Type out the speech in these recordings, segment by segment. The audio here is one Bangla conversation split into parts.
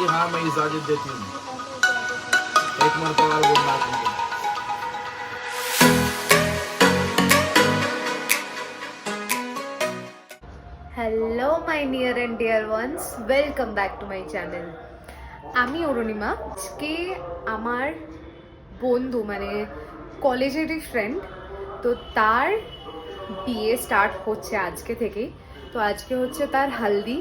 जी हाँ मैं इजाजत देती हूँ एक मरतबा बोलना चाहिए hello my near and deer once, welcome back to my channel. আমি অরুণিমা। আজকে আমার বন্ধু মানে কলেজেরই ফ্রেন্ড, তো তার বিয়ে স্টার্ট হচ্ছে আজকে থেকেই। তো আজকে হচ্ছে তার হালদি,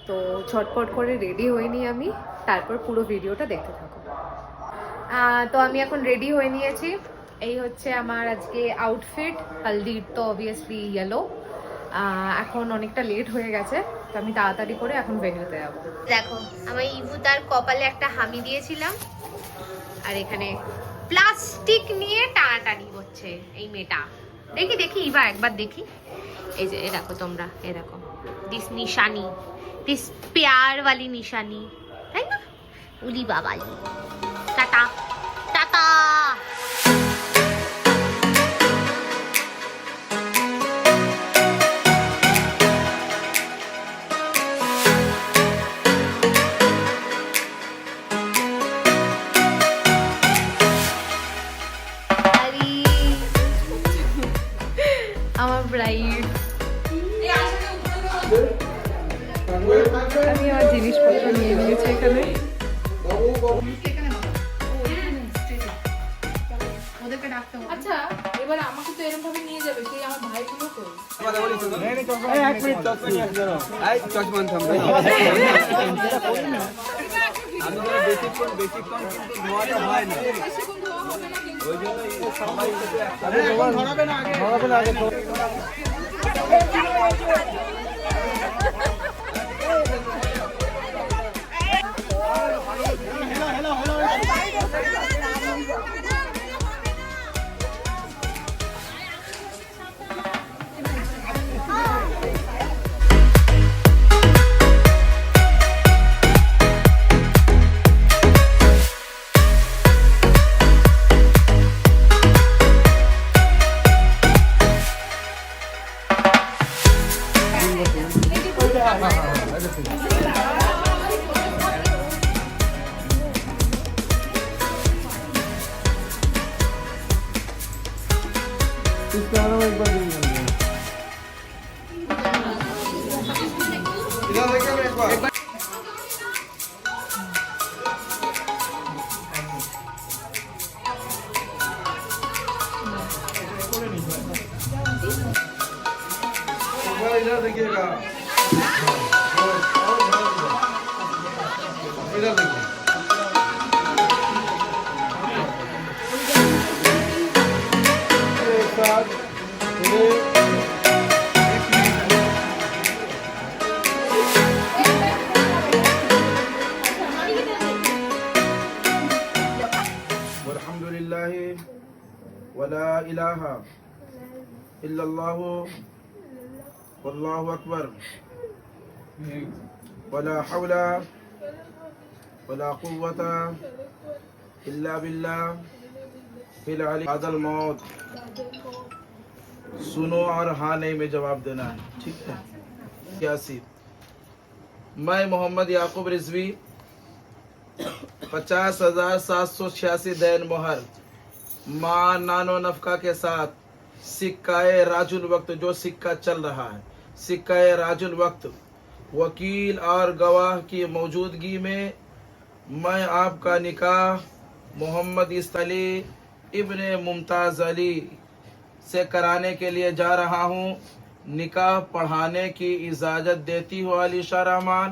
তো ঝটপট করে রেডি হইনি আমি, তারপর পুরো ভিডিওটা দেখতে থাকো। তো আমি এখন রেডি হয়ে নিয়েছি, এই হচ্ছে আমার আজকে আউটফিট। হালদির তো অবভিয়াসলি ইয়েলো। এখন অনেকটা লেট হয়ে গেছে, তো আমি তাড়াতাড়ি করে এখন ভেন্যুতে যাবো। দেখো আমার ইবু তার কপালে একটা হামি দিয়েছিলাম, আর এখানে প্লাস্টিক নিয়ে টানাটানি হচ্ছে এই মেয়েটা। দেখি দেখি ইবা একবার দেখি, এই যে এ দেখো তোমরা, এ দেখো দিস নিশানি, দিস প্যার वाली নিশানি, তাই না? উলি বাবালি, টাটা টাটা। আমার ব্রাইড, আমি আমার জিনিসপত্র নিয়ে নিয়েছি এখানে। আচ্ছা এবার আমাকে তো এরকম ভাবে নিয়ে যাবে, সেই আমার ভাইগুলো তো इधर देखिएगा इधर देखिए एक साथ वल्हम्दुलिल्लाह वला इलाहा इल्लल्लाह वल्लाहु अकबर वला हौला वला कुव्वता इल्ला बिल्लाह फिल अली हादल मौत। सुनो और हाँ नहीं में जवाब देना है, ठीक है? यासी मैं मोहम्मद याकूब रिजवी 50,786 दैन मोहर माँ नानो नफका के साथ सिक्काए राजुल वक्त, जो सिक्का चल रहा है सिक्काए राजुल वक्त, वकील और गवाह की मौजूदगी में मैं आपका निकाह मोहम्मद इस्तली इब्ने मुमताज़ अली से कराने के लिए जा रहा हूँ। निकाह पढ़ाने की इजाज़त देती हो अलीशा रहमान?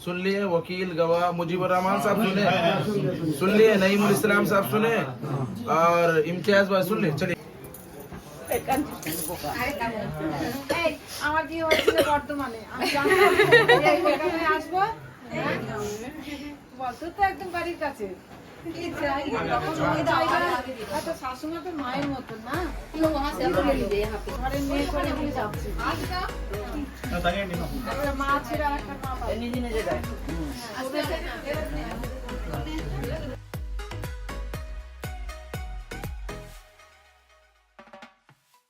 सुन लिए वकील गवाह मुजीबुर रहमान साहब सुने, सुन लिए नईमुल इस्लाम साहब सुने, और इम्तियाज भाई सुन लिए। चलिए আমার কি হয়েছিল বর্তমানে আমি জানি আসবো বলতো তো একদম বাড়ির কাছে শাশুমা তো মায়ের মতো না, ঘরের মেয়ে করে নিয়ে যাচ্ছে মা ছেড়ে একটা মা নিজে নিজে যায়।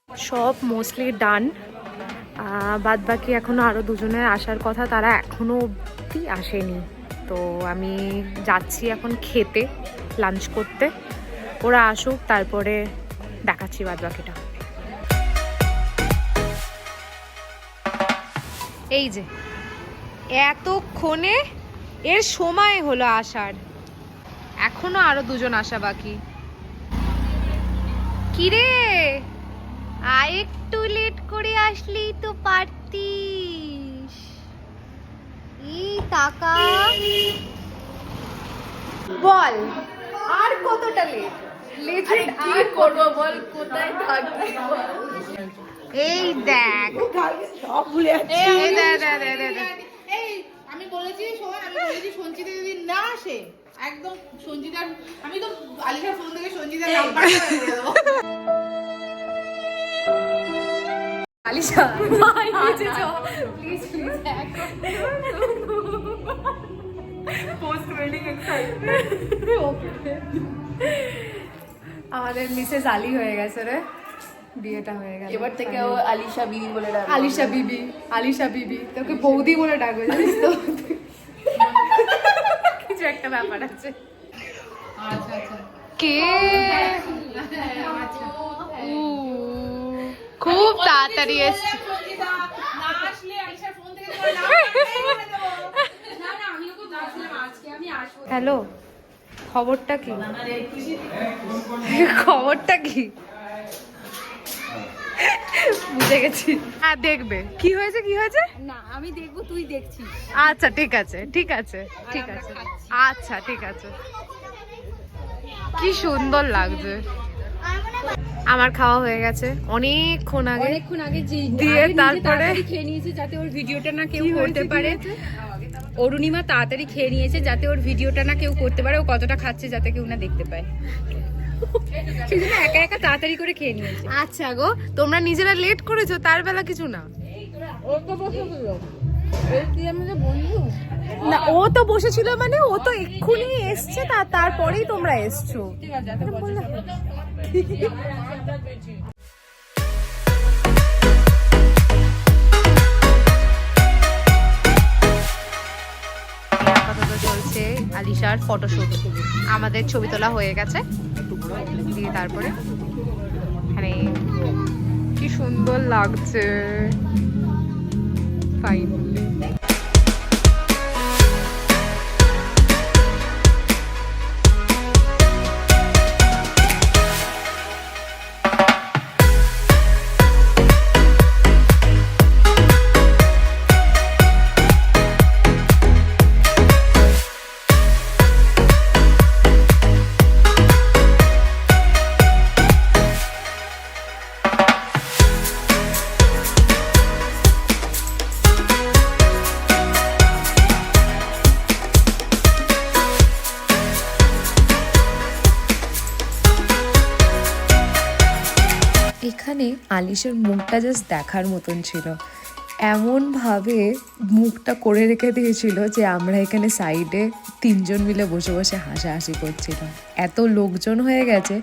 সব মোস্টলি ডান, বাদ বাকি এখনো আরো দুজনের আসার কথা, তারা এখনো অবধি আসেনি। তো আমি যাচ্ছি এখন খেতে, লাঞ্চ করতে। ওরা আসুক, তারপরে দেখাচ্ছি বাদ বাকিটা। এই যে এতক্ষণে এর সময় হলো আসার, এখনো আরো দুজন আসা বাকি। কিরে, আয় একটু লেট করে আসলেই তো পারতিস। এই টাকা বল, আর কতটা লেট? লেট কি করবো বল, কোথায় থাকবি? এই দেখ সব ভুলে যাচ্ছি। এই আমি বলেছি শোন, আমি বলেছি সঞ্চিতা যদি না আসে একদম সঞ্চিতার, আমি তো আলিশার ফোন থেকে সঞ্চিতার নাম্বার দিয়ে দেবো। আলিশা ভাই নিচে যাও please please. Post wedding excitement. আমাদের মিসেস আলী হয়ে গেছে রে, বিয়েটা হয়ে গেল। এবার থেকে ও আলিশা বিবি বলে ডাকবে। আলিশা বিবি, আলিশা বিবি, তোকে বৌদি বলে ডাকবে জানিস তো। কিছু একটা ব্যাপার আছে। আচ্ছা আচ্ছা কে খুব তাড়াতাড়ি এসছে। সঞ্চিতা না আসলে আলিশার ফোন থেকে তোমার নাম্বার দিয়ে দেবো। না না আমি ওকে বলছিলাম আজকে আমি আসবো। হ্যালো, খবরটা কি? খবরটা কি? বুঝে গেছি। হ্যাঁ দেখবে কি হয়েছে, কি হয়েছে না আমি দেখবো, তুই দেখছিস। আচ্ছা ঠিক আছে ঠিক আছে ঠিক আছে, আচ্ছা ঠিক আছে। কি সুন্দর লাগছে। আমার খাওয়া হয়ে গেছে অনেকক্ষণ আগে। অনেকক্ষণ আগে দিয়ে তারপরে খেয়ে নিয়েছে যাতে ওর ভিডিওটা না কেউ করতে পারে। অরুণিমা তাড়াতাড়ি খেয়ে নিয়েছে যাতে ওর ভিডিওটা না কেউ করতে পারে, ও কতটা খাচ্ছে যাতে কেউ না দেখতে পায়। সেজন্য একা একা তাড়াতাড়ি করে খেয়ে নিয়েছে। আচ্ছা গো, তোমরা নিজেরা লেট করেছো, তার বেলা কিছু না। ও তো বসেছিল, তুই আমাদের বন্ধু না ও তো বসেছিল মানে ও তো এক্ষুনি এসছে, তারপরেই তোমরা এসছো। ঠিক আছে যাতে আপাতত চলছে আলিশার ফটোশুট। আমাদের ছবি তোলা হয়ে গেছে, দিয়ে তারপরে মানে কি সুন্দর লাগছে ফাইনালি। এখানে আলিশের মুখটা জাস্ট দেখার মতন ছিল, এমনভাবে মুখটা করে রেখে দিয়েছিল যে আমরা এখানে সাইডে তিনজন মিলে বসে বসে হাসাহাসি করছিলাম। এত লোকজন হয়ে গেছে,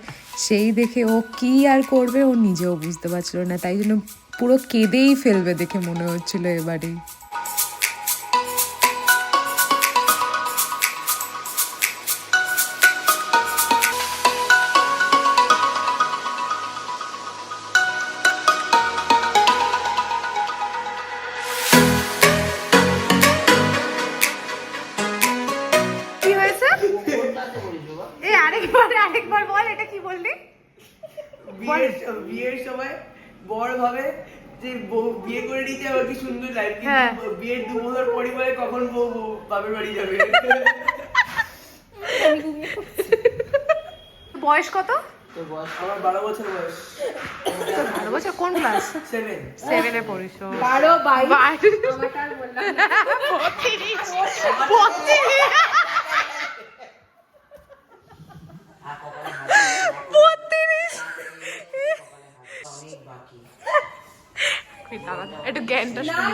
সেই দেখে ও কি আর করবে ও নিজেও বুঝতে পারছিল না, তাই জন্য পুরো কেঁদেই ফেলবে দেখে মনে হচ্ছিল এবারেই। আরেকবার বল, এটা কি বললি? বিয়ের সময় বড় ভাবে যে বউ বিয়ে করে নিতে আবার কি সুন্দর লাইফ, হ্যাঁ। কিন্তু বিয়ের 2 বছর পরিবারে কখন বউ বাপের বাড়ি যাবে। বয়স কত? তো বয়স আমার 12 বছর বয়স। 12 বছর? কোন ক্লাস? 7 এ পড়িস? 12 22 আমাকে আর বললাম না। 32 একটু জ্ঞানটা শুনি।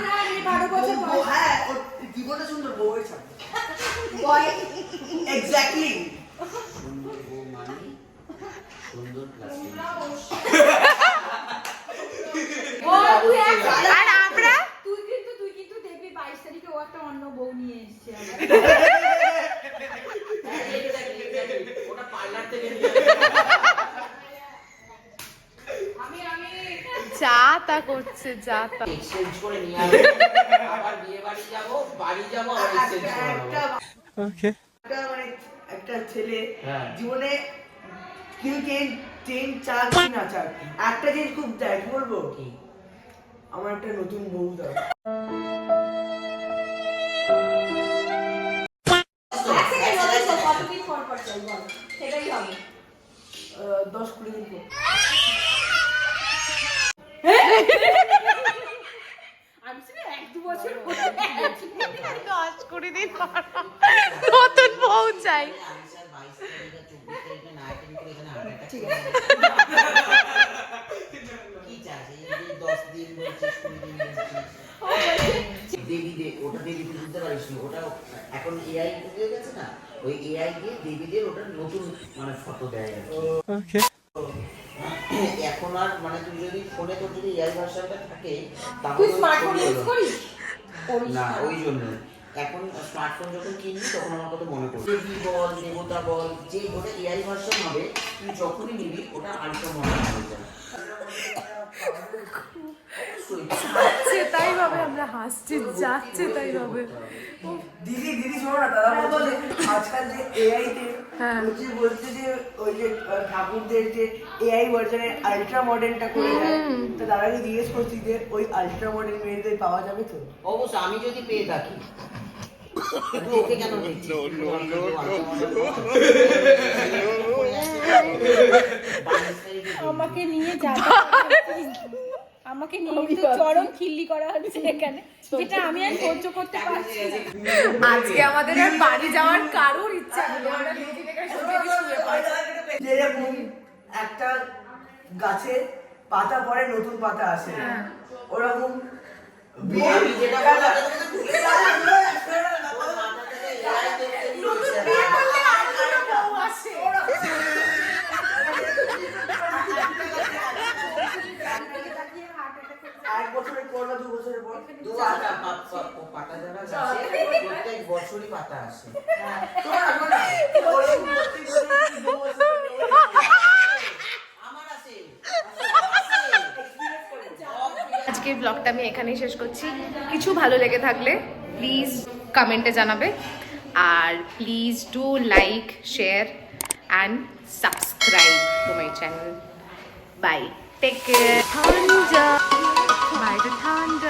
হ্যাঁ জীবনটা সুন্দর বউয়ের সাথে এক্স্যাক্টলি। আর আমরা তুই কিন্তু দেখবি 22 তারিখে ও একটা অন্য বউ নিয়ে এসছে ওটা পার্লার থেকে যা তা করছে, যা তা। এক্সচেঞ্জ করে নিয়ে আসবো, আবার বিয়ে বাড়ি যাবো, বাড়ি যাবো, আবার এক্সচেঞ্জ করে নেবো। মানে একটা ছেলে হ্যাঁ। জীবনে কেউ চেঞ্জ চাক কি না চাক, একটা জিনিস খুব চাই, কি বলবো, আমার একটা নতুন বউ দাও। 10-20 দিন পর। নতুন বউ চাই। ওটা দেবী বুঝতে পারিস ওটা এখন এআই হয়ে গেছে না, ওই এআই দিয়ে দেবীদের ওটা নতুন মানে ফটো দেয় আর কি। এখন আর মানে তুই যদি ফোনে তোর যদি এআই ভার্সনটা থাকে তাহলে স্মার্টফোন ইউজ করিস না, ওই জন্য এখন স্মার্টফোন যখন কিনবি তখন আমার কথা মনে পড়বে, দেবী বল দেবতা বল যে ওটা এআই ভার্সন হবে, তুই যখনই নিবি ওটা আলট্রা মডেল হয়ে যাবে। যাচ্ছে তাই ভাবে আমরা হাসছি, যাচ্ছে তাই ভাবে। দিদি দিদি শোনো না, দাদা বলছে আজকাল যে এআই তে হ্যাঁ। বলছে যে ওই যে ঠাকুরদের যে এআই ভার্সনে আলট্রা মডেলটা করে দেয়, তো দাদাকে জিজ্ঞেস করছি যে ওই আলট্রা মডেল মেয়েদের পাওয়া যাবে তো? অবশ্য আমি যদি পেয়ে থাকি ওকে কেন দেখছি আমাকে নিয়ে যাবে, আমাকে নিয়ে তো চরম খিল্লি করা হচ্ছে এখানে, যেটা আমি আর সহ্য করতে পারছি না। আজকে আমাদের আর বাড়ি যাওয়ার কারোর ইচ্ছা নেই, আমরা নিজে থেকে শুয়ে পড়ি। যেরকম একটা গাছে পাতা পড়ে নতুন পাতা আসে, ওরকম আমি যেটা এক বছরের পর বা 2 বছরের পর পাতা যারা গাছে প্রত্যেক বছরই পাতা আসে। আজকের ব্লগটা আমি এখানেই শেষ করছি। কিছু ভালো লেগে থাকলে প্লিজ কমেন্টে জানাবে, আর please do like, share and subscribe to my channel. Bye, take care. ঠান্ডা বাইরে ঠান্ডা।